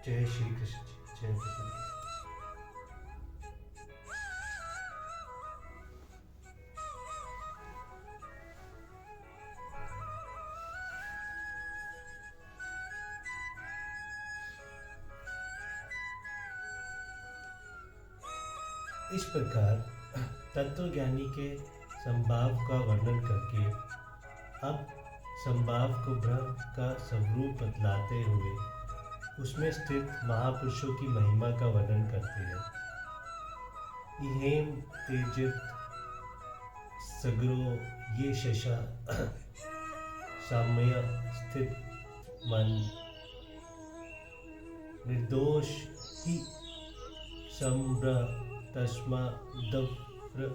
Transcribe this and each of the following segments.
जय श्री कृष्ण जी, जय कृष्ण। इस प्रकार तत्वज्ञानी के संभाव का वर्णन करके अब संभाव को ब्रह्म का स्वरूप बतलाते हुए उसमें स्थित महापुरुषों की महिमा का वर्णन करते हैं। इहेम तेजित सगरो ये शशा साम्य स्थित मन निर्दोष ही सम्र तस्मा दव्र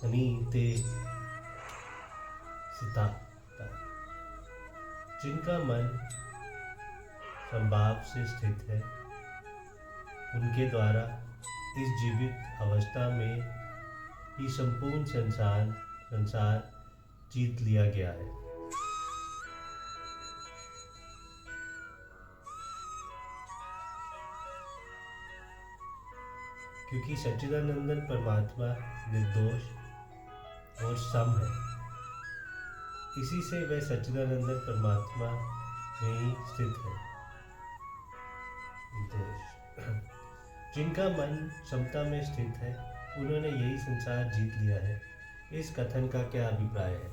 अनीते सिता। जिनका मन संभाव से स्थित है उनके द्वारा इस जीवित अवस्था में ही संपूर्ण संसार जीत लिया गया है। क्योंकि सच्चिदानंदन परमात्मा निर्दोष और सम है, इसी से वह सच्चिदानंदन परमात्मा में ही स्थित है। जिनका मन समता में स्थित है उन्होंने यही संसार जीत लिया है। इस कथन का क्या अभिप्राय है?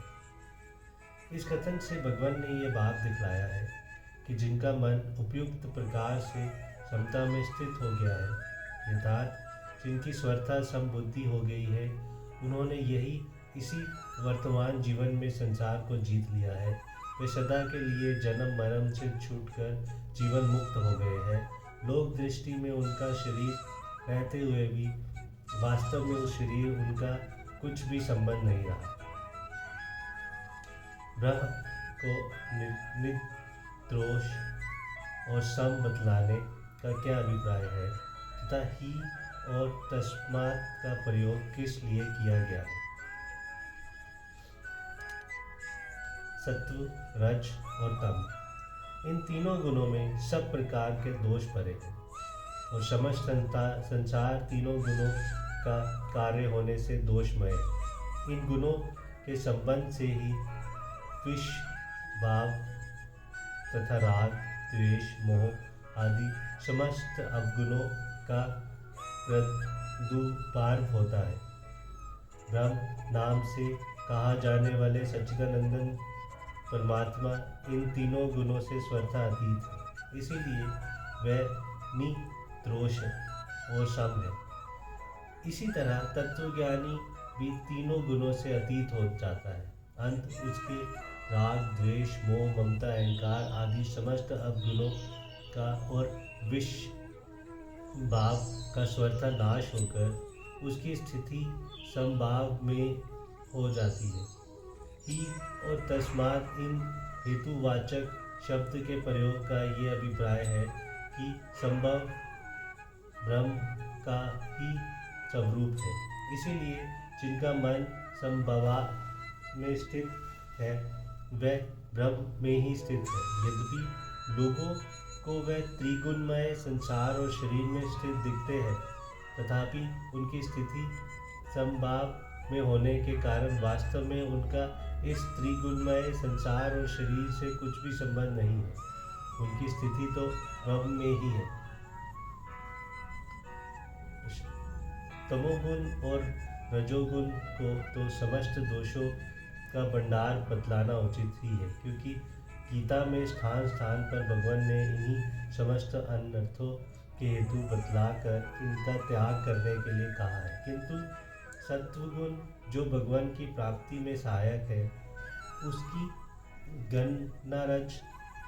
इस कथन से भगवान ने यह बात दिखलाया है कि जिनका मन उपयुक्त प्रकार से समता में स्थित हो गया है, यथार्थ जिनकी स्वरता समबुद्धि हो गई है, उन्होंने यही इसी वर्तमान जीवन में संसार को जीत लिया है। वे सदा के लिए जन्म मरण से छूटकर जीवन मुक्त हो गए हैं। लोक दृष्टि में उनका शरीर रहते हुए भी वास्तव में उस शरीर उनका कुछ भी संबंध नहीं रहा। ब्रह्म को निर्दोष और सम बतलाने का क्या अभिप्राय है तथा ही और तस्मात् का प्रयोग किस लिए किया गया है? सत्व, रज और तम, इन तीनों गुणों में सब प्रकार के दोष भरे हैं और समस्त संसार तीनों गुणों का कार्य होने से दोषमय है। इन गुणों के संबंध से ही विष, भाव तथा राग, द्वेष, मोह आदि समस्त अवगुणों का प्रादुर्भाव होता है। ब्रह्म नाम से कहा जाने वाले सच्चिदानंदन परमात्मा इन तीनों गुणों से स्वतः अतीत है, इसीलिए वह निर्दोष और सम है। इसी तरह तत्वज्ञानी भी तीनों गुणों से अतीत हो जाता है। अंत उसके राग, द्वेष, मोह, ममता, अहंकार आदि समस्त अवगुणों का और विष भाव का स्वतः नाश होकर उसकी स्थिति समभाव में हो जाती है। ही और तस्मात् इन हेतुवाचक शब्द के प्रयोग का ये अभिप्राय है कि संभव ब्रह्म का ही स्वरूप है। इसीलिए जिनका मन संभवा में स्थित है वह ब्रह्म में ही स्थित है। यद्यपि लोगों को वह त्रिगुणमय संसार और शरीर में स्थित दिखते हैं, तथापि उनकी स्थिति समभाव में होने के कारण वास्तव में उनका इस त्रिगुणमय संसार और शरीर से कुछ भी संबंध नहीं है। उनकी स्थिति तो ब्रह्म में ही है। तमोगुण और रजोगुण को तो समस्त दोषों का भंडार बतलाना उचित ही है, क्योंकि गीता में स्थान स्थान पर भगवान ने इन्हीं समस्त अनर्थों के हेतु बतलाकर इनका त्याग करने के लिए कहा है। किंतु सत्वगुण जो भगवान की प्राप्ति में सहायक है, उसकी गणना रज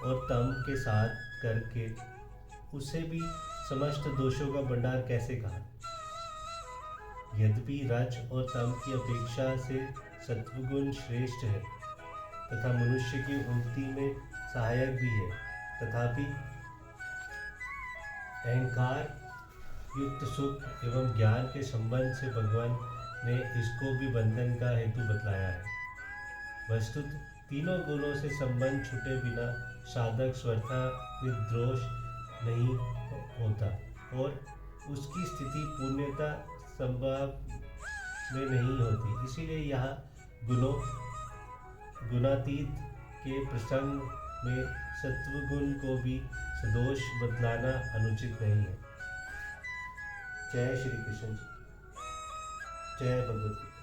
और तम के साथ करके उसे भी समस्त दोषों का भंडार कैसे कहा? यद्यपि रज और तम की अपेक्षा से सत्वगुण श्रेष्ठ है तथा मनुष्य की उन्नति में सहायक भी है, तथापि अहंकार युक्त सुख एवं ज्ञान के संबंध से भगवान ने इसको भी बंधन का हेतु बतलाया है। वस्तुतः तीनों गुणों से संबंध छूटे बिना साधक स्वतः निर्दोष नहीं होता और उसकी स्थिति पूर्णता संभव में नहीं होती। इसीलिए यह गुणों गुणातीत के प्रसंग में सत्वगुण को भी सदोष बतलाना अनुचित नहीं है। जय श्री कृष्ण। जय भगवत गीता।